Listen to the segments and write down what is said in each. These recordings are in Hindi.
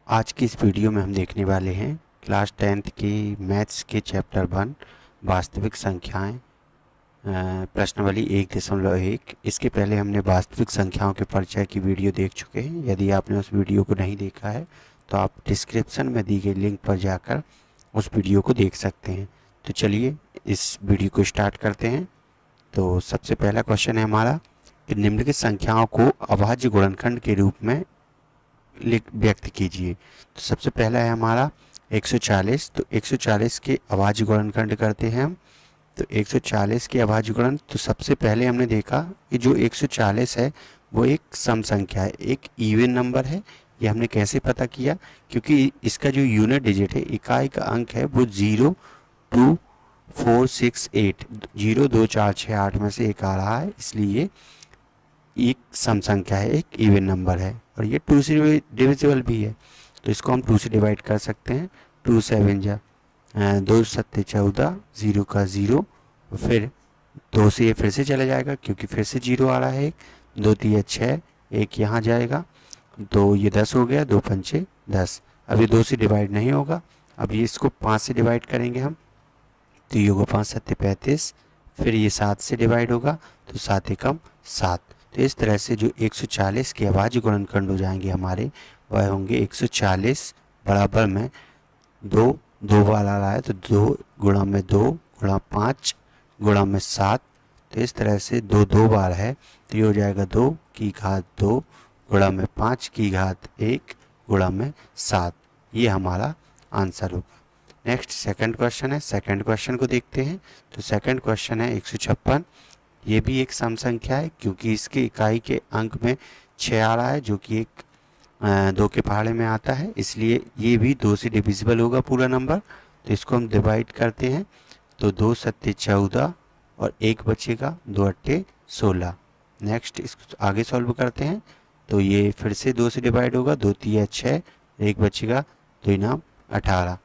आज की इस वीडियो में हम देखने वाले हैं क्लास 10th की मैथ्स के चैप्टर 1 वास्तविक संख्याएं प्रश्नावली 1.1। इसके पहले हमने वास्तविक संख्याओं के परिचय की वीडियो देख चुके हैं। यदि आपने उस वीडियो को नहीं देखा है तो आप डिस्क्रिप्शन में दी गई लिंक पर जाकर उस वीडियो को देख सकते हैं। तो चलिए इस वीडियो को स्टार्ट करते हैं। तो सबसे पहला क्वेश्चन है हमारा कि निम्नलिखित संख्याओं को अभाज्य गुणनखंड के रूप में व्यक्त कीजिए। तो सबसे पहला है हमारा 140। तो 140 के अभाज्य गुणनखंड करते हैं हम। तो 140 के अभाज्य गुणन, तो सबसे पहले हमने देखा कि जो 140 है वो एक सम संख्या है, एक इवन नंबर है। ये हमने कैसे पता किया? क्योंकि इसका जो यूनिट डिजिट है, इकाई का अंक है, वो 0 2 4 6 8, 0 2 4 6 8 में से एक आ रहा है, इसलिए एक सम संख्या है, एक इवन नंबर है और ये 2 से डिविजिबल भी है। तो इसको हम 2 से डिवाइड कर सकते हैं। 2 7 जा 2 7 14, 0 का 0, फिर 2 से ये फिर से चला जाएगा क्योंकि फिर से 0 आ रहा है। 2 3 6, एक यहाँ जाएगा, तो ये 10 हो गया, 2 पंचे 10। अब ये 2 से डिवाइड नहीं होगा। अब ये इसको 5 से डिवाइड करेंगे हम, तो ये होगा 5 7 35, फिर ये 7 से डिवाइड होगा, तो 7 एकम 7। तो इस तरह से जो 140 के अभाज्य गुणनखंड हो जाएंगे हमारे, वह होंगे 140 बराबर में 2 2 बार आ रहा है, तो 2 गुणा में 2 गुणा 5 गुणा में 7। तो इस तरह से 2 2 बार है, तो ये हो जाएगा 2 की घात 2 गुणा में 5 की घात 1 गुणा में 7। ये हमारा आंसर होगा। नेक्स्ट सेकंड क्वेश्चन है। सेकंड क्वेश्चन को देखते हैं। तो सेकंड क्वेश्चन है 156। ये भी एक सम संख्या है क्योंकि इसके इकाई के अंक में 6 आ रहा है, जो कि एक 2 के पहाड़े में आता है, इसलिए ये भी 2 से डिविजिबल होगा पूरा नंबर। तो इसको हम डिवाइड करते हैं, तो 2 7 14 और 1 बचेगा, 2 8 16। नेक्स्ट इसको आगे सॉल्व करते हैं, तो ये फिर से 2 से डिवाइड होगा, 2 3 6, 1 बचेगा, 2 9 18।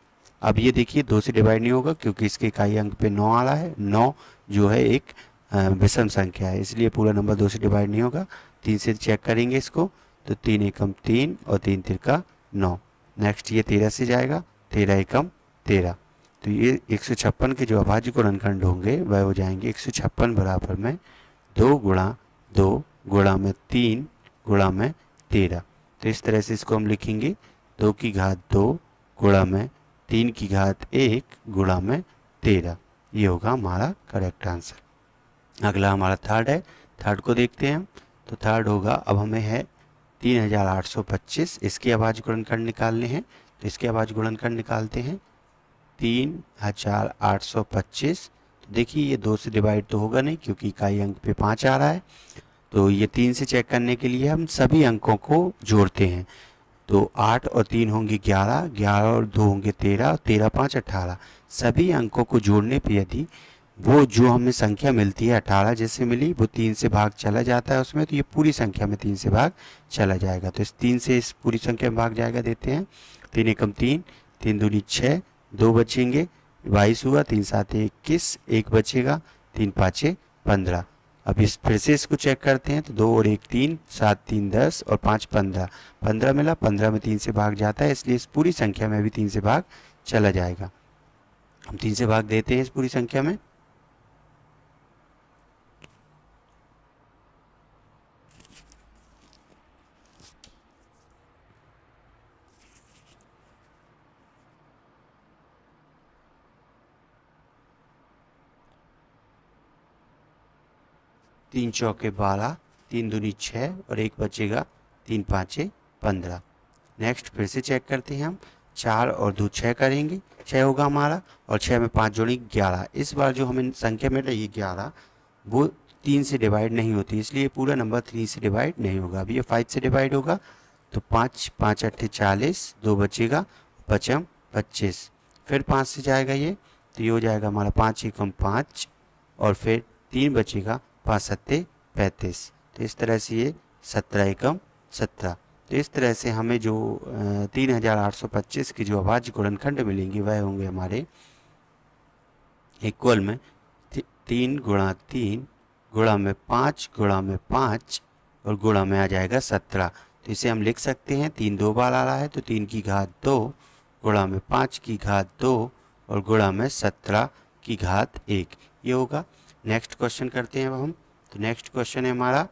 अब ये देखिए 2 से डिवाइड नहीं होगा क्योंकि इसके इकाई अंक पे 9 आ रहा है। 9 जो है एक विषम संख्या है, इसलिए पूरा नंबर 2 से डिवाइड नहीं होगा। 3 से चेक करेंगे इसको, तो 3 एकम 3 और 3 तिरका 9। नेक्स्ट ये 13 से जाएगा, 13 एकम 13। तो ये 156 के जो अभाज्य गुणनखंड होंगे वह हो जाएंगे 156 बराबर में 2 गुणा 2 गुणा में 3 गुणा में 13। तो इस तरह से इसको हम लिखेंगे 2 की घात 2 गुणा में 3 की घात 1 गुणा में 13। ये होगा हमारा करेक्ट आंसर। अगला हमारा थर्ड है। थर्ड को देखते हैं हम। तो थर्ड होगा, अब हमें है 3825, इसके अभाज्य गुणनखंड निकालने हैं। तो इसके अभाज्य गुणनखंड निकालते हैं 3825। तो देखिए ये 2 से डिवाइड तो होगा नहीं क्योंकि इकाई अंक पे 5 आ रहा है। तो ये 3 से चेक करने के लिए हम सभी अंकों को जोड़ते हैं। तो 8 और 3 होंगे 11, 11 और 2 होंगे 13, 13 5 18। सभी अंकों को जोड़ने पर यदि वो जो हमें संख्या मिलती है 18 जैसे मिली, वो 3 से भाग चला जाता है उसमें, तो ये पूरी संख्या में 3 से भाग चला जाएगा। तो इस 3 से इस पूरी संख्या में भाग जाएगा, देते हैं 3 एकम 3, 3 दूनी 6, 2 बचेंगे, 22 हुआ, 3 7 21, 1 बचेगा, 3 5 15। अब इस फिर से इसको चेक करते हैं, तो 2 और 1 3, 7 3 10 और 5 15, 15 मिला, 15 में 3 से भाग जाता है, इसलिए इस पूरी संख्या में भी 3 से भाग चला जाएगा। हम 3 से भाग देते हैं इस पूरी संख्या में, 3 चौके 12, 3 दूनी 6 और 1 बचेगा, 3 5 15। नेक्स्ट फिर से चेक करते हैं हम, 4 और 2 6 करेंगे, 6 होगा हमारा, और 6 में 5 जोड़ी 11। इस बार जो हमें संख्या मिल रही है 11, वो 3 से डिवाइड नहीं होती, इसलिए पूरा नंबर 3 से डिवाइड नहीं होगा। अभी ये 5 से डिवाइड होगा, तो 5 5 8 40, 2 बचेगा, 5 25। फिर 5 से जाएगा ये, तो ये हो जाएगा हमारा 5 एकम 5, और फिर 3 बचेगा, 5 7 35। तो इस तरह से ये 17 एकम 17। तो इस तरह से हमें जो 3825 की जो अभाज्य गुणनखंड मिलेंगे वह होंगे हमारे इक्वल में 3 गुणा 3 गुणा में 5 गुणा में 5 और गुणा में आ जाएगा 17। तो इसे हम लिख सकते हैं, 3 2 बार आ रहा है तो 3 की घात 2 गुणा में 5 की घात 2 और गुणा में 17 की घात 1, ये होगा। नेक्स्ट क्वेश्चन करते हैं अब हम। तो नेक्स्ट क्वेश्चन है हमारा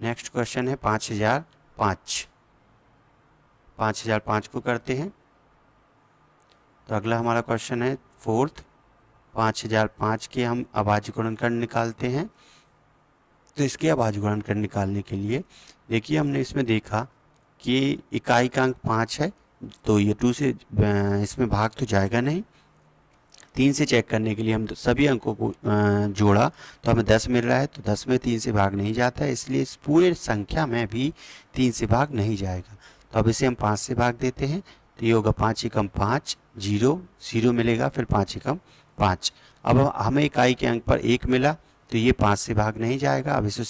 नेक्स्ट क्वेश्चन है 5005। 5005 को करते हैं। तो अगला हमारा क्वेश्चन है फोर्थ। 5005 के हम अभाज्य गुणनखंड निकालते हैं। तो इसके अभाज्य गुणनखंड निकालने के लिए देखिए, हमने इसमें देखा कि इकाई का अंक 5 है, तो ये 2 से इसमें भाग तो जाएगा नहीं। 3 से चेक करने के लिए हम सभी अंकों को जोड़ा तो हमें 10 मिल रहा है, तो 10 में 3 से भाग नहीं जाता है, इसलिए इस पूरे संख्या में भी 3 से भाग नहीं जाएगा। तो अब इसे हम 5 से भाग देते हैं। तो ये होगा 5 एकम 5, 0 0 मिलेगा, फिर 5 एकम 5। अब हमें इकाई के अंक पर 1 मिला, तो ये 5 से भाग नहीं जाएगा। अब इसे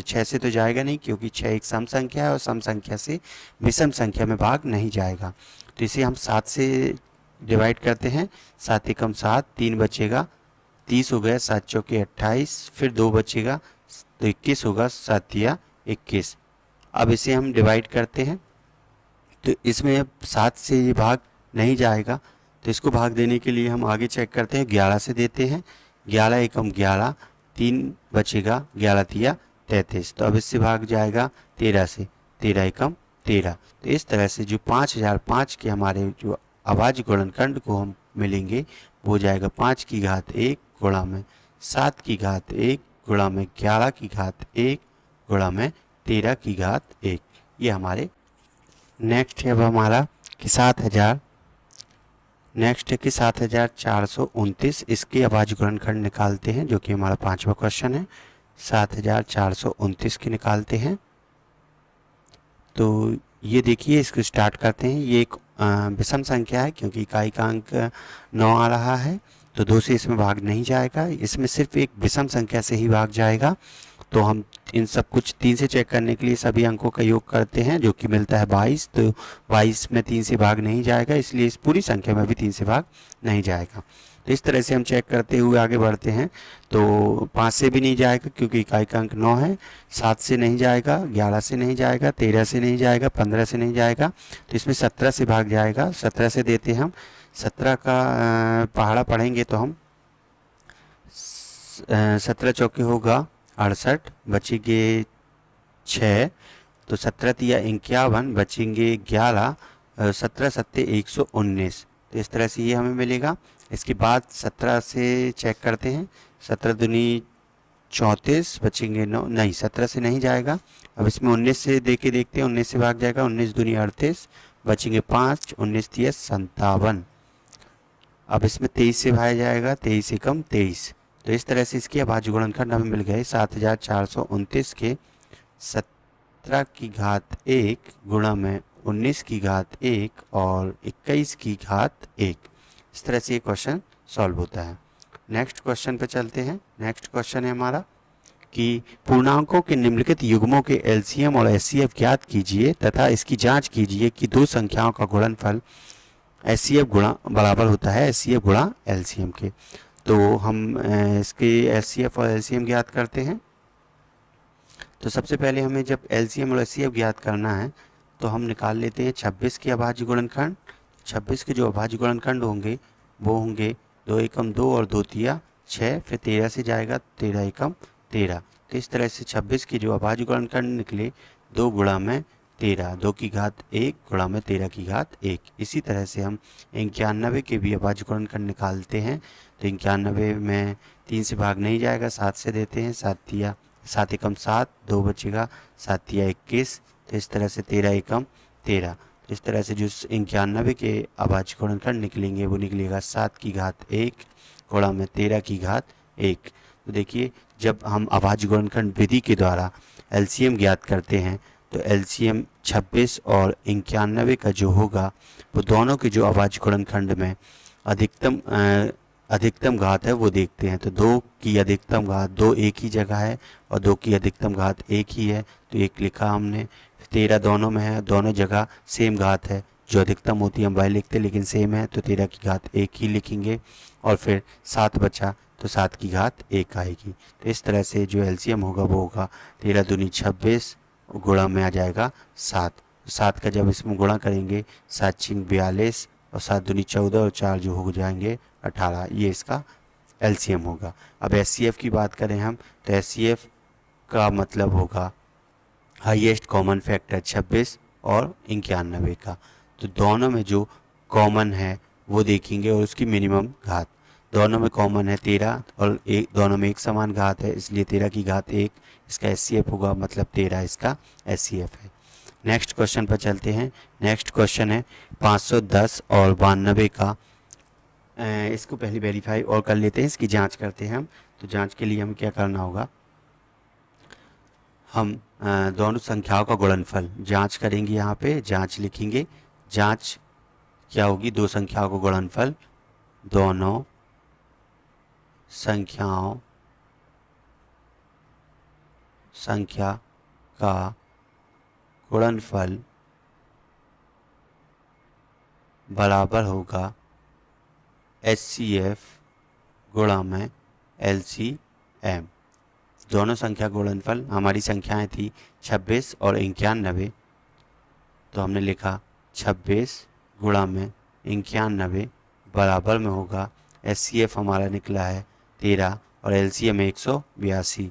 6 से तो जाएगा नहीं, क्योंकि 6 एक सम संख्या है और सम संख्या से विषम संख्या में भाग नहीं जाएगा। तो इसे हम 7 से डिवाइड करते हैं। 7 एकम 7, 3 बचेगा, 30 हो गया, 7 चौके 28, फिर 2 बचेगा तो 21 होगा, 7 तिया 21। अब इसे हम डिवाइड करते हैं। तो इसमें 7 से ये भाग नहीं जाएगा, तो इसको भाग देने के लिए हम आगे चेक करते हैं, 11 से देते हैं। 11 एकम 11, 3 बचेगा, 11 तिया 33। तो अब इससे भाग जाएगा 13 से, 13 एकम 13। तो इस तरह से जो 5005 के हमारे जो अभाज्य गुणनखंड को हम मिलेंगे वो हो जाएगा 5 की घात 1 गुणा में 7 की घात 1 गुणा में 11 की घात 1 गुणा में 13 की घात 1। ये हमारे नेक्स्ट है अब हमारा कि 7429, इसके अभाज्य गुणनखंड निकालते हैं, जो कि हमारा 5वां क्वेश्चन है। 7429 के निकालते हैं। तो ये देखिए, इसको स्टार्ट करते हैं। ये एक विषम संख्या है, क्योंकि इकाई का अंक 9 आ रहा है, तो 2 से इसमें भाग नहीं जाएगा, इसमें सिर्फ एक विषम संख्या से ही भाग जाएगा। तो हम इन सब कुछ 3 से चेक करने के लिए सभी अंकों का योग करते हैं, जो कि मिलता है 22। तो 22 में 3 से भाग नहीं जाएगा, इसलिए इस पूरी संख्या में भी 3 से भाग नहीं जाएगा। तो इस तरह से हम चेक करते हुए आगे बढ़ते हैं। तो 5 से भी नहीं जाएगा, क्योंकि इकाई का अंक 9 है। 7 से नहीं जाएगा, 11 से नहीं जाएगा, 13 से नहीं जाएगा, 15 से नहीं जाएगा, तो इसमें 17 से भाग जाएगा। 17 से देते हैं हम। 17 का पहाड़ा पढ़ेंगे तो हम 17 चौके होगा 68, बचेंगे 6, तो 17 तिया 51, बचेंगे 11, 17 सत्ते 119। तो इस तरह से ये हमें मिलेगा। इसके बाद 17 से चेक करते हैं। 17 दूनी 34, बचेंगे 9, नहीं 17 से नहीं जाएगा। अब इसमें 19 से देके देखते हैं, 19 से भाग जाएगा। 19 दूनी 38, बचेंगे 5, 19 तिया 57। अब इसमें 23 से भाग जाएगा, 23 एकम 23। तो इस तरह से इसके अभाज्य गुणनखंड हमें मिल गए 7429 के 17 की घात 1 गुणा में 19 की घात 1 और 21 की घात 1। इस तरह से ये क्वेश्चन सॉल्व होता है। नेक्स्ट क्वेश्चन पे चलते हैं। नेक्स्ट क्वेश्चन है हमारा कि पूर्णांकों के निम्नलिखित युग्मों के एलसीएम और एचसीएफ ज्ञात कीजिए तथा इसकी जांच कीजिए कि दो संख्याओं का गुणनफल एचसीएफ गुणा बराबर होता है एचसीएफ गुणा एलसीएम के। तो हम इसके एचसीएफ और एलसीएम ज्ञात करते हैं। तो सबसे पहले हमें जब एलसीएम और एचसीएफ ज्ञात करना है तो हम निकाल लेते हैं 26 के अभाज्य गुणनखंड। 26 के जो अभाज्य गुणनखंड होंगे वो होंगे 2 एकम 2 और 2 तिया 6, फिर 13 से जाएगा 13 एकम 13। तो इस तरह से 26 के जो अभाज्य गुणनखंड निकले 2 गुणा में 13, 2 की घात 1 गुणा में 13 की घात 1। इसी तरह से हम 91 के भी अभाज्य गुणनखंड निकालते हैं। तो 91 में 3 से भाग नहीं जाएगा, 7 से देते हैं। 7 एकम 7, 2 बचेगा, 7 तिया 21। तो इस तरह से 13 एकम 13। इस तरह से जो 91 के अभाज्य गुणनखंड निकलेंगे वो निकलेगा 7 की घात 1 गुणा में 13 की घात 1। तो देखिए, जब हम अभाज्य गुणनखंड विधि के द्वारा एलसीएम ज्ञात करते हैं तो एलसीएम 26 और 91 का जो होगा वो दोनों के जो अभाज्य गुणनखंड में अधिकतम घात है वो देखते हैं। तो 2 की अधिकतम घात 2 एक ही जगह है और 2 की अधिकतम घात 1 ही है, तो 1 लिखा हमने। 13 दोनों में है, दोनों जगह सेम घात है, जो अधिकतम होती है हम वही लिखते हैं, लेकिन सेम है तो 13 की घात 1 ही लिखेंगे। और फिर 7 बचा, तो 7 की घात 1 आएगी। तो इस तरह से जो एलसीएम होगा वो होगा 13 दूनी 26 गुणा में आ जाएगा 7। 7 का जब इसमें गुणा करेंगे 7 छीन 42 और 7 दूनी 14 और 4 जो हो जाएंगे 18, ये इसका एलसीएम होगा। अब एचसीएफ की बात करें हम तो एचसीएफ का मतलब होगा हाईएस्ट कॉमन फैक्टर 26 और 91 का। तो दोनों में जो कॉमन है वो देखेंगे और उसकी मिनिमम घात। दोनों में कॉमन है 13 और एक दोनों में एक समान घात है, इसलिए 13 की घात 1 इसका एचसीएफ होगा, मतलब 13 इसका एचसीएफ है। नेक्स्ट क्वेश्चन पर चलते हैं। नेक्स्ट क्वेश्चन है 510 और 92 का। इसको पहले वेरीफाई और कर लेते हैं, इसकी जांच करते हैं हम। तो जांच के लिए हमें क्या करना होगा, हम दोनों संख्याओं का गुणनफल जांच करेंगे। यहाँ पे जांच लिखेंगे। जांच क्या होगी, दो संख्याओं का गुणनफल, दोनों संख्या का गुणनफल बराबर होगा HCF गुणा में LCM। दोनों संख्या गुणनफल, हमारी संख्याएं थी 26 और 91, तो हमने लिखा 26 गुणा में 91 बराबर में होगा HCF हमारा निकला है 13 और LCM है 182।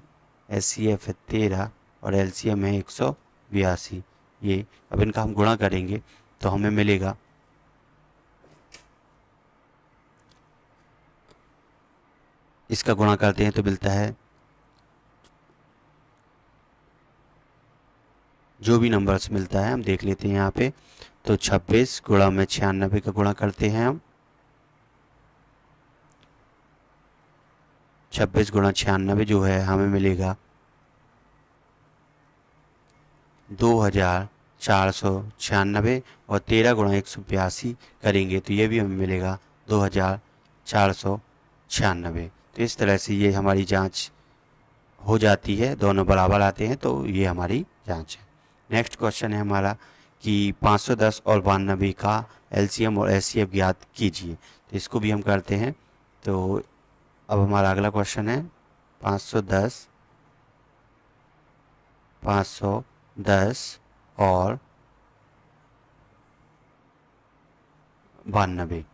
HCF है 13 और LCM है 182। ये अब इनका हम गुणा करेंगे तो हमें मिलेगा इसका गुणा करते हैं तो मिलता है, जो भी नंबर्स मिलता है हम देख लेते हैं यहाँ पे। तो 26 गुणा में 96 का गुणा करते हैं हम। 26 गुणा 96 जो है हमें मिलेगा 2496, और 13 गुणा 182 करेंगे तो ये भी हमें मिलेगा 2496। तो इस तरह से ये हमारी जांच हो जाती है, दोनों बराबर आते हैं, तो ये हमारी जांच है। नेक्स्ट क्वेश्चन है हमारा कि 510 और 92 का एलसीएम और एचसीएफ ज्ञात कीजिए। तो इसको भी हम करते हैं। तो अब हमारा अगला क्वेश्चन है 510 और 92।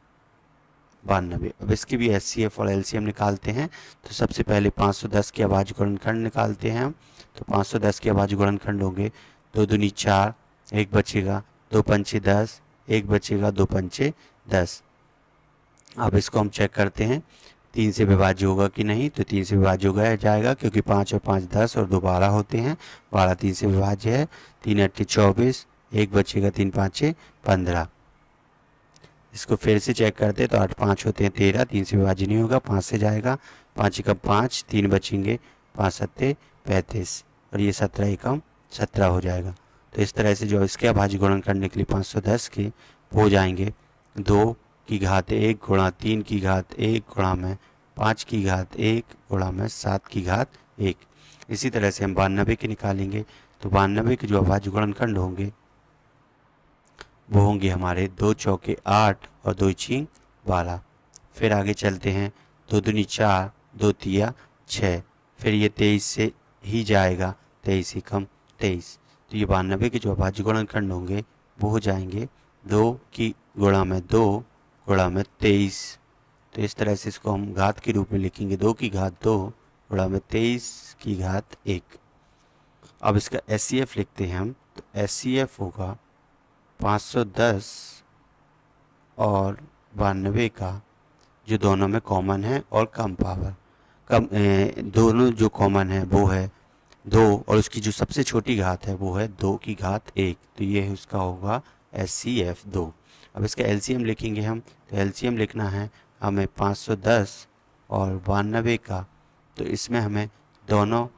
अब इसके भी एचसीएफ और एलसीएम निकालते हैं। तो सबसे पहले 510 के अभाज्य गुणनखंड निकालते हैं हम। तो 510 के अभाज्य गुणनखंड होंगे 2 दूनी 4, 1 बचेगा, 2 पंचे 10, 1 बचेगा, 2 पंचे 10। अब इसको हम चेक करते हैं 3 से विभाज्य होगा कि नहीं। तो 3 से विभाज्य हो जाएगा, क्योंकि 5 और 5 10 और 2 12 होते हैं। 12 3 से विभाज्य है। 3 8 24, 1 बचेगा, 3 5 15। इसको फिर से चेक करते हैं तो 8 5 होते हैं 13, 3 से विभाज्य नहीं होगा, 5 से जाएगा, 5 एकम 5, 3 बचेंगे, 5 7 35, और ये 17 एकम 17 हो जाएगा। तो इस तरह से जो इसके अभाज्य गुणनखंड निकले 510 के हो जाएंगे 2 की घात 1 गुणा 3 की घात 1 गुणा में 5 की घात 1 गुणा में 7 की घात 1। इसी तरह से हम 92 के निकालेंगे। तो 92 के जो अभाज्य गुणनखंड होंगे वो होंगे हमारे 2 चौके 8 और 2 छींक 12। फिर आगे चलते हैं, 2 दूनी 4, 2 तिया 6, फिर ये 23 से ही जाएगा, 23 एकम 23। तो ये 92 के जो अभाज्य गुणनखंड होंगे वो हो जाएंगे 2 की गुणा में 2 गुणा में 23। तो इस तरह से इसको हम घात के रूप में लिखेंगे, 2 की घात 2 गुणा में 23 की घात 1। अब इसका एचसीएफ लिखते हैं हम। तो एचसीएफ होगा 510 और 92 का, जो दोनों में कॉमन है और कम पावर दोनों जो कॉमन है वो है 2, और उसकी जो सबसे छोटी घात है वो है 2 की घात 1। तो ये उसका होगा HCF 2। अब इसका LCM लिखेंगे हम। तो LCM लिखना है हमें 510 और 92 का। तो इसमें हमें दोनों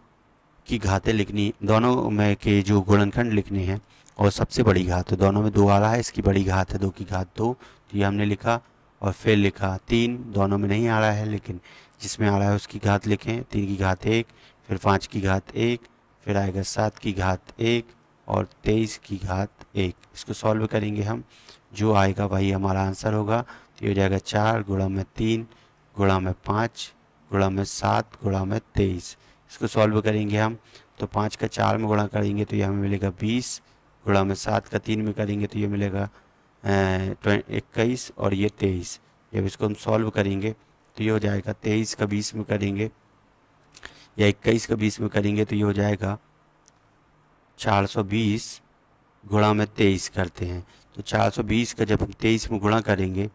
की घातें लिखनी, दोनों में के जो गुणनखंड लिखने हैं, और सबसे बड़ी घात, तो दोनों में 2 आ रहा है, इसकी बड़ी घात है 2 की घात 2, तो ये हमने लिखा। और फिर लिखा 3, दोनों में नहीं आ रहा है, लेकिन जिसमें आ रहा है उसकी घात लिखें, 3 की घात 1, फिर 5 की घात 1, फिर आएगा 7 की घात 1 और 23 की घात 1। इसको सॉल्व करेंगे हम, जो आएगा वही हमारा आंसर होगा। तो ये हो जाएगा 4 गुणा में 3 गुणा में 5 गुणा में 7 गुणा में 23। इसको सॉल्व करेंगे हम तो 5 का 4 में गुणा करेंगे तो ये हमें मिलेगा 20, गुणा में 7 का 3 में करेंगे तो ये मिलेगा 21 और ये 23। जब इसको हम सॉल्व करेंगे तो ये हो जाएगा 23 का 20 में करेंगे या 21 का 20 में करेंगे तो ये हो जाएगा 420 गुणा में 23 करते हैं। तो 420 का जब हम 23 में गुणा करेंगे,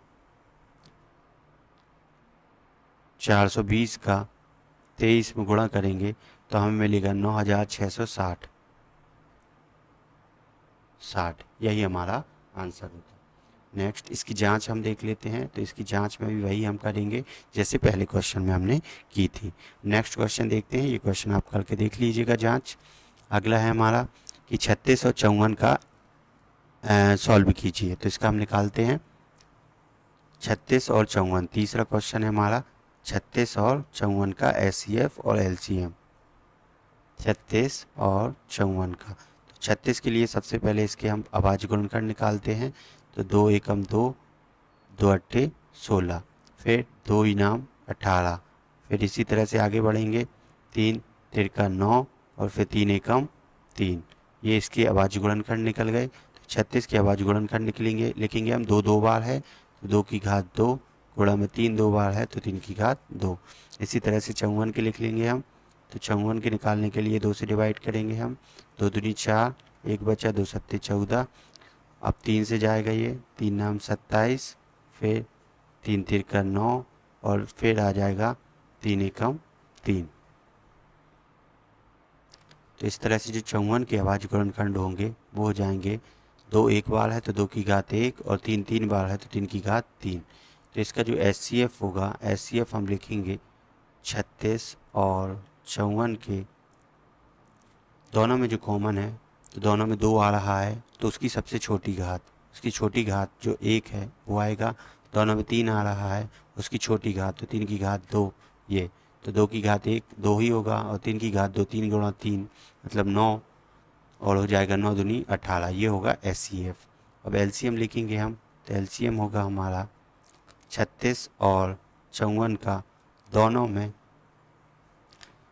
420 का 23 में गुणा करेंगे तो हमें मिलेगा 9660। यही हमारा आंसर होता है। नेक्स्ट इसकी जांच हम देख लेते हैं। तो इसकी जांच में भी वही हम करेंगे जैसे पहले क्वेश्चन में हमने की थी। नेक्स्ट क्वेश्चन देखते हैं। ये क्वेश्चन आप करके देख लीजिएगा जांच। अगला है हमारा कि 36 और 54 का सॉल्व कीजिए। तो इसका हम निकालते हैं 36 और 54। तीसरा क्वेश्चन है हमारा 36 और 54 का एचसीएफ और एलसीएम। 36 और 54 का, तो 36 के लिए सबसे पहले इसके हम अभाज्य गुणनखंड निकालते हैं। तो 2 एकम 2, 2 अट्ठे 16, फिर 2 इनाम 18, फिर इसी तरह से आगे बढ़ेंगे। 3 तिरका 9 और फिर 3 एकम 3। ये इसके अभाज्य गुणनखंड निकल गए। तो 36 के अभाज्य गुणनखंड निकलेंगे, लिखेंगे हम 2 2 बार है तो 2 की घात 2, गुणा में 3 2 बार है तो 3 की घात 2। इसी तरह से 54 के लिख लेंगे हम। तो 54 के निकालने के लिए 2 से डिवाइड करेंगे हम। 2 दूनी 4, 1 बचा, 2 सत्ते 14। अब 3 से जाएगा ये, 3 नाम 27, फिर 3 तिरका 9 और फिर आ जाएगा 3 एकम 3। तो इस तरह से जो 54 के अभाज्य गुणनखंड होंगे वो हो जाएंगे 2 एक बार है तो 2 की घात 1 और 3 3 बार है तो 3 की घात 3। तो इसका जो एचसीएफ होगा, एचसीएफ हम लिखेंगे 36 और 54 के दोनों में जो कॉमन है, तो दोनों में 2 आ रहा है तो उसकी सबसे छोटी घात, उसकी छोटी घात जो 1 है वो आएगा। दोनों में 3 आ रहा है, उसकी छोटी घात तो 3 की घात 2, ये तो 2 की घात 1 2 ही होगा और 3 की घात 2, 3 गुणा 3 मतलब 9 और हो जाएगा 9 दूनी 18। ये होगा एचसीएफ। अब एलसीएम लिखेंगे हम। तो एलसीएम होगा हमारा 36 और 54 का दोनों में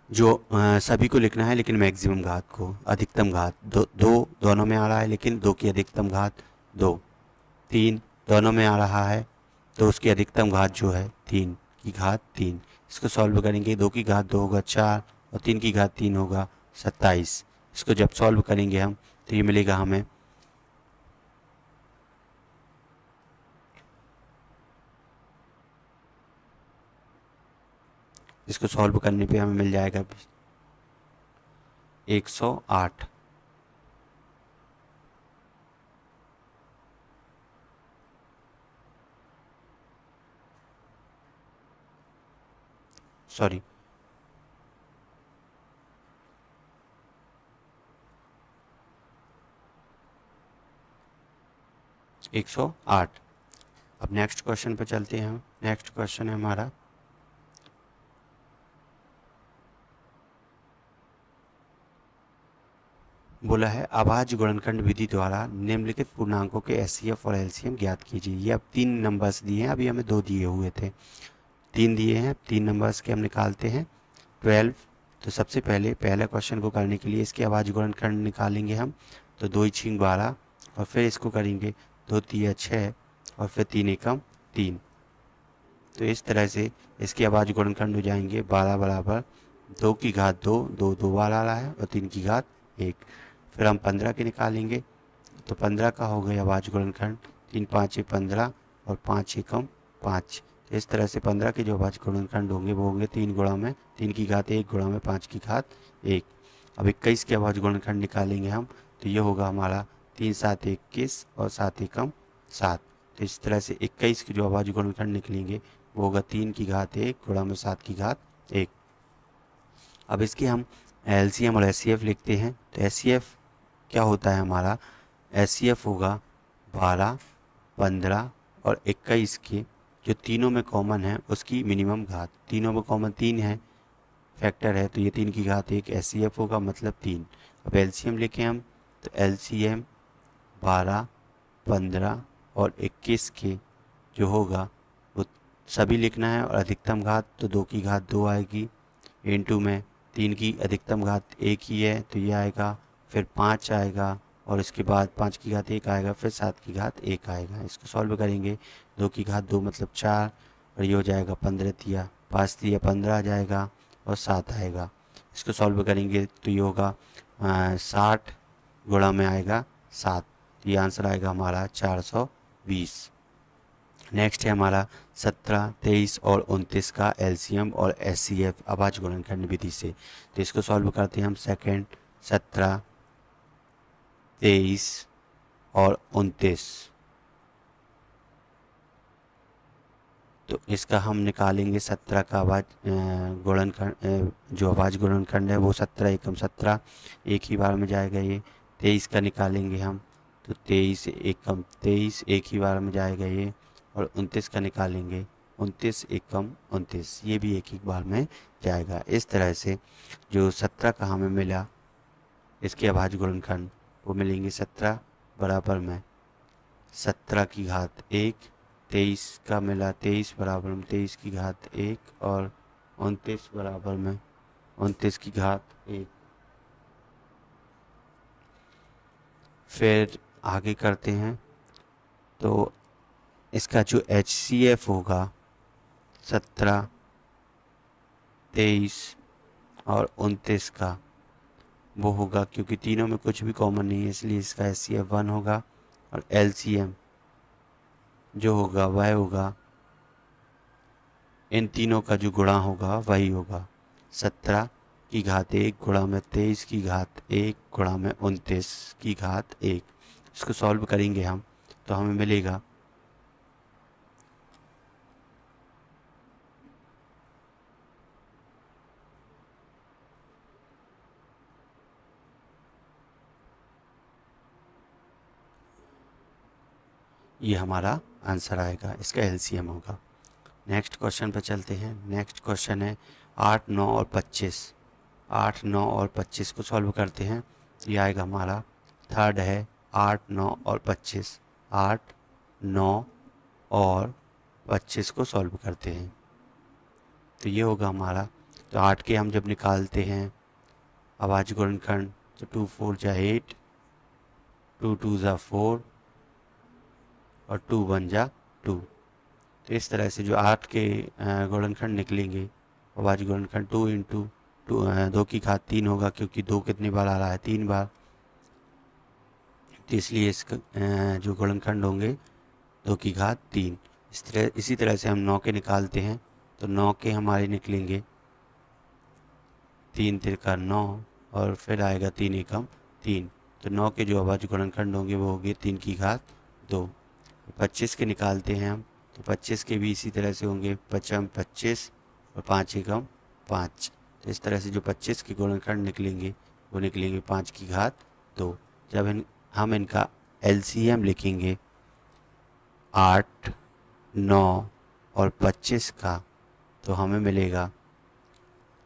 जो सभी को लिखना है लेकिन मैक्सिमम घात को, अधिकतम घात दो दोनों में आ रहा है लेकिन 2 की अधिकतम घात 2। 3 दोनों में आ रहा है तो उसकी अधिकतम घात जो है 3 की घात 3। इसको सॉल्व करेंगे, 2 की घात 2 होगा 4 और 3 की घात 3 होगा 27। इसको जब सॉल्व करेंगे हम तो ये मिलेगा हमें इसको सॉल्व करने पे हमें मिल जाएगा 108। सॉरी 108। अब नेक्स्ट क्वेश्चन पे चलते हैं हम। नेक्स्ट क्वेश्चन है हमारा बोला है अभाज्य गुणनखंड विधि द्वारा निम्नलिखित पूर्णांकों के एचसीएफ और एलसीएम ज्ञात कीजिए। ये अब 3 नंबर्स दिए हैं, अभी हमें 2 दिए हुए थे, 3 दिए हैं। 3 नंबर्स के हम निकालते हैं 12। तो सबसे पहले पहले क्वेश्चन को करने के लिए इसके अभाज्य गुणनखंड निकालेंगे हम। तो 2 छींग 12 और फिर इसको करेंगे 2 तिया 6 और फिर 3 एकम 3। तो इस तरह से इसके अभाज्य गुणनखंड हो जाएंगे 12 बराबर 2 की घात 2, 2 2 बार आ रहा है और 3 की घात 1। फिर हम 15 के निकालेंगे। तो 15 का हो गया अभाज्य गुणनखंड 3 5 15 और 5 एकम 5। तो इस तरह से 15 के जो अभाज्य गुणनखंड होंगे वो होंगे 3 गुणा में 3 की घात 1 गुणा में 5 की घात 1। अब 21 के अभाज्य गुणनखंड निकालेंगे हम। तो ये होगा हमारा 3 7 21 और 7 एकम 7। तो इस तरह से 21 के जो अभाज्य गुणनखंड निकलेंगे वो होगा 3 की घात 1 गुणा में 7 की घात 1। अब इसके हम एलसीएम और एचसीएफ लिखते हैं। तो एचसीएफ क्या होता है हमारा, एचसीएफ होगा 12 15 और 21 के जो तीनों में कॉमन है उसकी मिनिमम घात। तीनों में कॉमन 3 है, फैक्टर है, तो ये 3 की घात 1 एचसीएफ होगा मतलब 3। अब एलसीएम लिखें हम। तो एलसीएम 12 15 और 21 के जो होगा वो सभी लिखना है और अधिकतम घात तो 2 की घात 2 आएगी, इनटू में 3 की अधिकतम घात 1 ही है तो ये आएगा, फिर 5 आएगा और इसके बाद 5 की घात 1 आएगा, फिर 7 की घात 1 आएगा। इसको सॉल्व करेंगे, 2 की घात 2 मतलब 4 और ये हो जाएगा 15 तिया 5 तिया 15 आ जाएगा और 7 आएगा। इसको सॉल्व करेंगे तो ये होगा 60 गुणा में आएगा 7, तो ये आंसर आएगा हमारा 420। नेक्स्ट है हमारा 17, 23 और 29 का एलसीएम और एचसीएफ अभाज्य गुणनखंड विधि से। तो इसको सॉल्व करते हैं हम। सेकंड 17, 23 और 29, तो इसका हम निकालेंगे 17 का अभाज्य गुणनखंड, जो अभाज्य गुणनखंड है वो 17 एकम 17 एक ही बार में जाएगा। ये 23 का निकालेंगे हम तो 23 एकम 23 एक ही बार में जाएगा ये, और 29 का निकालेंगे 29 एकम 29 ये भी एक ही बार में जाएगा। इस तरह से जो 17 का हमें मिला इसके अभाज्य गुणनखंड वो मिलेंगे 17 बराबर में 17 की घात 1, 23 का मिला 23 बराबर में 23 की घात 1 और 29 बराबर में 29 की घात 1। फिर आगे करते हैं तो इसका जो HCF होगा 17, 23 और 29 का वो होगा, क्योंकि तीनों में कुछ भी कॉमन नहीं है इसलिए इसका HCF 1 होगा, और LCM जो होगा वह होगा इन तीनों का जो गुणा होगा वही होगा 17 की घात 1 गुणा में 23 की घात 1 गुणा में 29 की घात 1। इसको सॉल्व करेंगे हम तो हमें मिलेगा ये हमारा आंसर आएगा, इसका एलसीएम होगा। नेक्स्ट क्वेश्चन पर चलते हैं। नेक्स्ट क्वेश्चन है 8, 9 और 25। 8, 9 और 25 को सॉल्व करते हैं। ये आएगा हमारा थर्ड है 8, 9 और 25। 8, 9 और 25 को सॉल्व करते हैं तो ये होगा हमारा, तो 8 के हम जब निकालते हैं अभाज्य गुणनखंड तो 2 4 जा 8, 2 2 जा 4 और 2 1 जा 2। तो इस तरह से जो 8 के गुणनखंड निकलेंगे अभाज्य गुणनखंड 2 इंटू 2 की घात 3 होगा, क्योंकि 2 कितनी बार आ रहा है 3 बार, तो इसलिए इसका जो गुणनखंड होंगे 2 की घात 3। इसी तरह से हम 9 के निकालते हैं तो 9 के हमारे निकलेंगे 3 तिरका 9 और फिर आएगा 3 एकम 3, तो 9 के जो अभाज्य गुणनखंड होंगे वो होंगे 3 की घात 2। 25 के निकालते हैं हम तो 25 के भी इसी तरह से होंगे 5 25 और 5 एकम 5। तो इस तरह से जो 25 के गुणनखंड निकलेंगे वो निकलेंगे 5 की घात 2। जब हम इनका एलसीएम लिखेंगे 8, 9 और 25 का तो हमें मिलेगा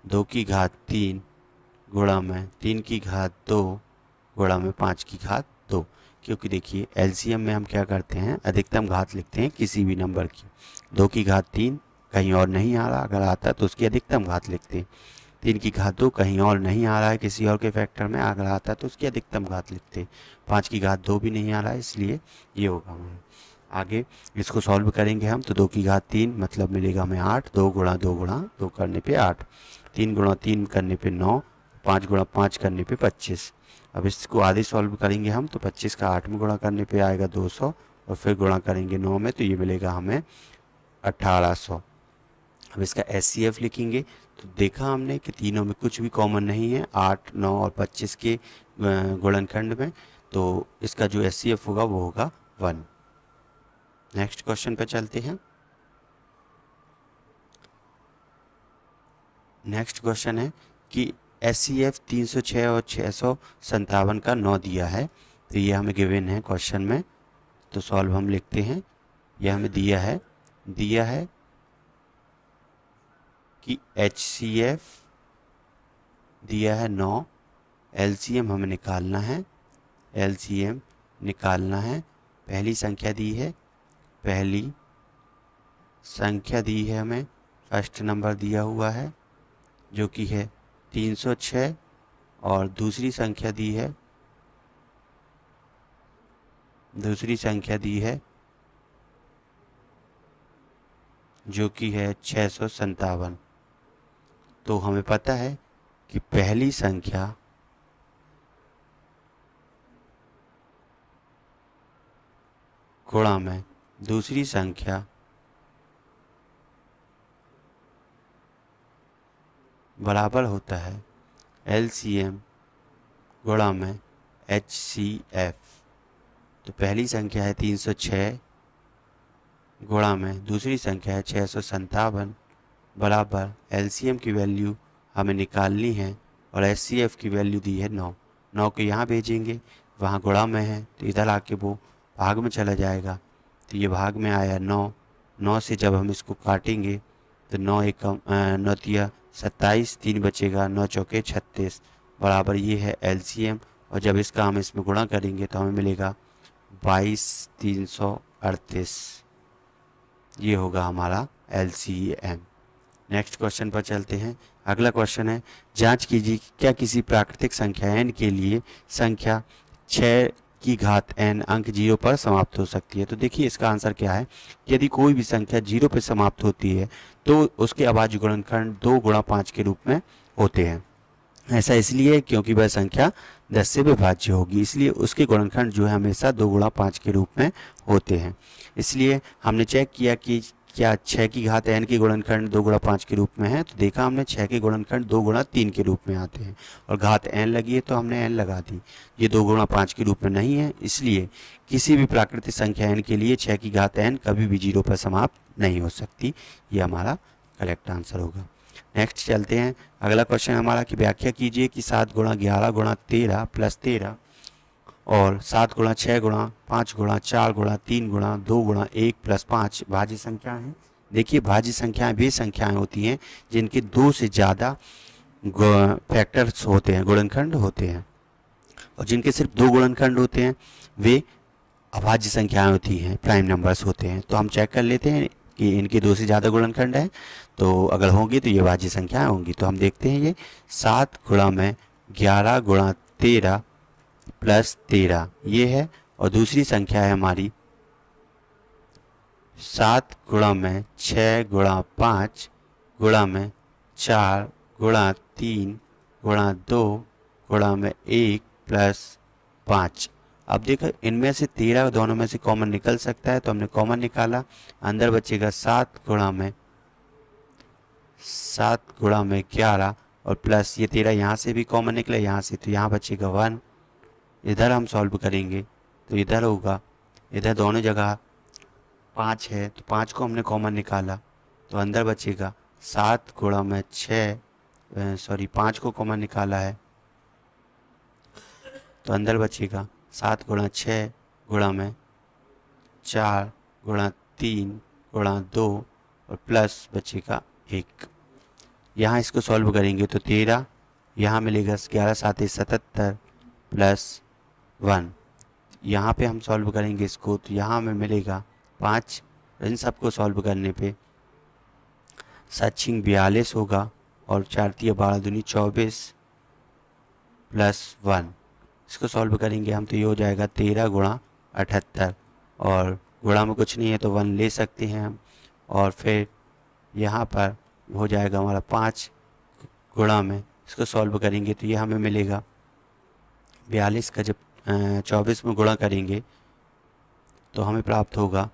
2 की घात 3 गुणा में 3 की घात 2 गुणा में 5 की घात 2। क्योंकि देखिए एलसीएम में हम क्या करते हैं अधिकतम घात लिखते हैं किसी भी नंबर की। 2 की घात 3 कहीं और नहीं आ रहा, अगर आता तो उसकी अधिकतम घात लिखते हैं। 3 की घात 2 कहीं और नहीं आ रहा है किसी और के फैक्टर में, अगर आता तो उसकी अधिकतम घात लिखते हैं। 5 की घात 2 भी नहीं आ रहा है इसलिए ये होगा हमारा। आगे इसको सॉल्व करेंगे हम तो 2 की घात 3 मतलब मिलेगा हमें 8, 2 गुणा 2 गुणा 2 करने पे 8, 3 गुणा 3 करने पे 9, 5 गुणा 5 करने पे 25। अब इसको आधे सॉल्व करेंगे हम तो 25 का 8 में गुणा करने पे आएगा 200 और फिर गुणा करेंगे 9 में तो ये मिलेगा हमें 1800। अब इसका HCF लिखेंगे तो देखा हमने कि तीनों में कुछ भी कॉमन नहीं है 8, 9 और 25 के गुणनखंड में, तो इसका जो HCF होगा वो होगा 1। नेक्स्ट क्वेश्चन पे चलते हैं। नेक्स्ट क्वेश्चन है कि HCF 306 और 657 का 9 दिया है, तो ये हमें गिवन है क्वेश्चन में, तो सॉल्व हम लिखते हैं। यह हमें दिया है कि HCF दिया है 9, LCM हमें निकालना है, पहली संख्या दी है, पहली संख्या दी है हमें, फर्स्ट नंबर दिया हुआ है जो कि है 306 और दूसरी संख्या दी है जो कि है 657। तो हमें पता है कि पहली संख्या गुणा में दूसरी संख्या बराबर होता है LCM गुणा में HCF। तो पहली संख्या है 306 गुणा में दूसरी संख्या है 657 बराबर LCM की वैल्यू हमें निकालनी है और HCF की वैल्यू दी है 9। 9 को यहाँ भेजेंगे, वहाँ गुणा में है तो इधर आके वो भाग में चला जाएगा। तो ये भाग में आया 9। 9 से जब हम इसको काटेंगे तो 9 एकम 9 तिया 27, 3 बचेगा, 9 चौके 36 बराबर ये है LCM। और जब इसका हम इसमें गुणा करेंगे तो हमें मिलेगा 22,338। ये होगा हमारा LCM। नेक्स्ट क्वेश्चन पर चलते हैं। अगला क्वेश्चन है, जांच कीजिए क्या किसी प्राकृतिक संख्या n के लिए संख्या 6 की घात n अंक 0 पर समाप्त हो सकती है। तो देखिए इसका आंसर क्या है। यदि कोई भी संख्या 0 पर समाप्त होती है तो उसके अभाज्य गुणनखंड 2 गुणा 5 के रूप में होते हैं। ऐसा इसलिए क्योंकि वह संख्या 10 से विभाज्य होगी, इसलिए उसके गुणनखंड जो है हमेशा 2 गुणा 5 के रूप में होते हैं। इसलिए हमने चेक किया कि क्या 6 की घात n के गुणनखंड 2 गुणा 5 के रूप में है। तो देखा हमने 6 के गुणनखंड 2 गुणा 3 के रूप में आते हैं और घात n लगी है तो हमने n लगा दी। ये 2 गुणा 5 के रूप में नहीं है, इसलिए किसी भी प्राकृतिक संख्या n के लिए 6 की घात n कभी भी 0 पर समाप्त नहीं हो सकती। ये हमारा करेक्ट आंसर होगा। नेक्स्ट चलते हैं। अगला क्वेश्चन हमारा कि व्याख्या कीजिए कि 7 गुणा 11 गुणा 13 प्लस 13 और 7 गुणा 6 गुणा 5 गुणा 4 गुणा 3 गुणा 2 गुणा 1 प्लस 5 भाज्य संख्या है। देखिए भाज्य संख्याएं वे संख्याएं होती हैं जिनके 2 से ज़्यादा फैक्टर्स होते हैं, गुणनखंड होते हैं, और जिनके सिर्फ 2 गुणनखंड होते हैं वे अभाज्य संख्याएं होती हैं, प्राइम नंबर्स होते हैं। तो हम चेक कर लेते हैं कि इनके 2 से ज़्यादा गुणनखंड है, तो अगर होंगी तो ये भाज्य संख्याएं होंगी। तो हम देखते हैं ये 7 गुणा में 11 गुणा 13 प्लस 13 ये है, और दूसरी संख्या है हमारी 7 गुणा में 6 गुणा 5 गुणा में 4 गुणा 3 गुणा 2 गुणा में 1 प्लस 5। अब देखो इनमें से 13 दोनों में से कॉमन निकल सकता है, तो हमने कॉमन निकाला, अंदर बचेगा 7 गुणा में 11 और प्लस ये 13 यहाँ से भी कॉमन निकला यहाँ से, तो यहाँ बचेगा 1। इधर हम सॉल्व करेंगे तो इधर होगा, इधर दोनों जगह 5 है तो 5 को हमने कॉमन निकाला तो अंदर बचेगा 7 गुणा में 5 को कॉमन निकाला है तो अंदर बचेगा 7 गुणा 6 गुणा में 4 गुणा 3 गुणा 2 और प्लस बचेगा 1। यहाँ इसको सॉल्व करेंगे तो 13 यहाँ मिलेगा 11 7 77 प्लस 1। यहाँ पे हम सॉल्व करेंगे इसको तो यहाँ हमें मिलेगा 5। इन सबको सॉल्व करने पे 7 42 होगा और 4 3 12 दूनी 24 प्लस 1। इसको सॉल्व करेंगे हम तो ये हो जाएगा 13 गुणा 78 और गुणा में कुछ नहीं है तो 1 ले सकते हैं हम, और फिर यहाँ पर हो जाएगा हमारा 5 गुणा में, इसको सॉल्व करेंगे तो ये हमें मिलेगा 42 का जब 24 में गुणा करेंगे तो हमें प्राप्त होगा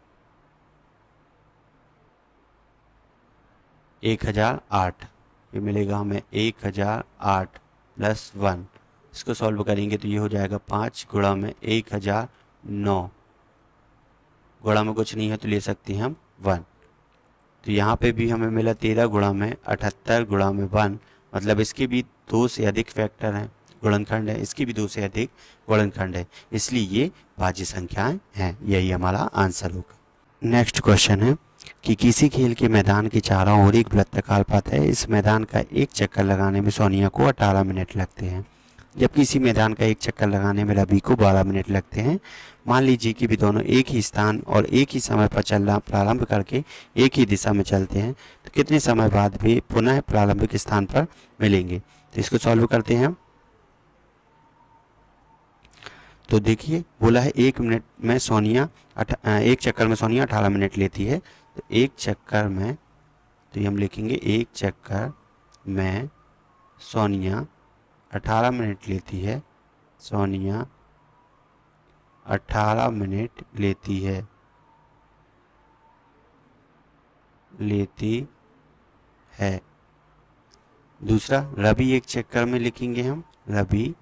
1008। ये मिलेगा हमें 1008 प्लस 1। इसको सॉल्व करेंगे तो ये हो जाएगा 5 गुणा में 1009, गुणा में कुछ नहीं है तो ले सकते हैं हम 1। तो यहाँ पे भी हमें मिला 13 गुणा में 78 गुणा में 1, मतलब इसके भी 2 से अधिक फैक्टर हैं, गुणनखंड है, इसकी भी 2 से अधिक गुणनखंड है, इसलिए ये भाज्य संख्याएं हैं। यही हमारा आंसर होगा। नेक्स्ट क्वेश्चन है कि किसी खेल के मैदान के चारों ओर एक वृत्ताकार पथ है। इस मैदान का एक चक्कर लगाने में सोनिया को 18 मिनट लगते हैं। जबकि इसी मैदान का एक चक्कर लगाने में रवि को 12 मिनट लगते हैं। मान लीजिए कि भी दोनों एक ही स्थान और एक ही समय पर चलना प्रारंभ करके एक ही दिशा में चलते हैं तो कितने समय बाद भी पुनः प्रारंभिक स्थान पर मिलेंगे। तो इसको सॉल्व करते हैं हम। तो देखिए बोला है एक चक्कर में सोनिया 18 मिनट लेती है। तो एक चक्कर में, तो ये हम लिखेंगे एक चक्कर में सोनिया 18 मिनट लेती है। सोनिया 18 मिनट लेती है। दूसरा, रवि एक चक्कर में लिखेंगे हम। रवि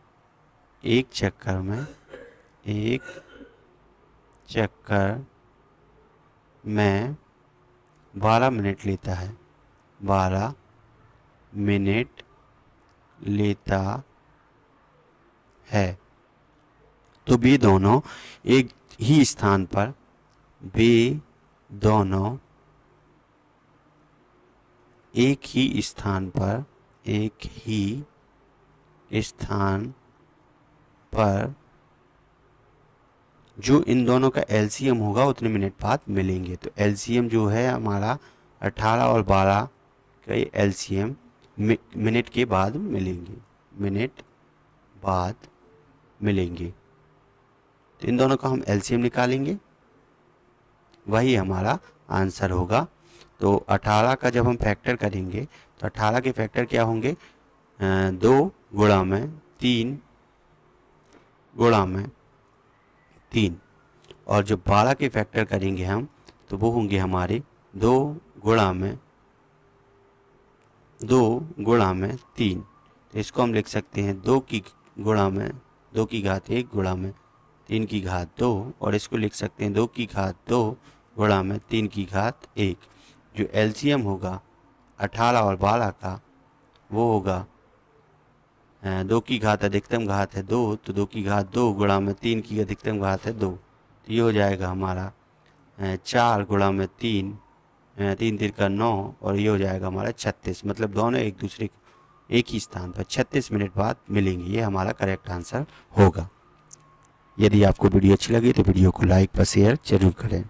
एक चक्कर में 12 मिनट लेता है। 12 मिनट लेता है। तो वे दोनों एक ही स्थान पर जो इन दोनों का एलसीएम होगा उतने मिनट बाद मिलेंगे। तो एलसीएम जो है हमारा 18 और 12 का एलसीएम मिनट के बाद मिलेंगे। तो इन दोनों का हम एलसीएम निकालेंगे, वही हमारा आंसर होगा। तो 18 का जब हम फैक्टर करेंगे तो 18 के फैक्टर क्या होंगे, 2 गुणा में 3 और जब 12 के फैक्टर करेंगे हम तो वो होंगे हमारे 2 गुणा में 3। तो इसको हम लिख सकते हैं 2 की घात 1 गुणा में 3 की घात 2, और इसको लिख सकते हैं 2 की घात 2 गुणा में 3 की घात 1। जो एलसीएम होगा 18 और 12 का वो होगा 2 की घात अधिकतम घात है 2, तो 2 की घात 2 गुणा में 3 की अधिकतम घात है 2। तो ये हो जाएगा हमारा 4 गुणा में 3, 3 तिरका 9, और ये हो जाएगा हमारा 36। मतलब दोनों एक दूसरे एक ही स्थान पर 36 मिनट बाद मिलेंगे। ये हमारा करेक्ट आंसर होगा। यदि आपको वीडियो अच्छी लगी तो वीडियो को लाइक व शेयर जरूर करें।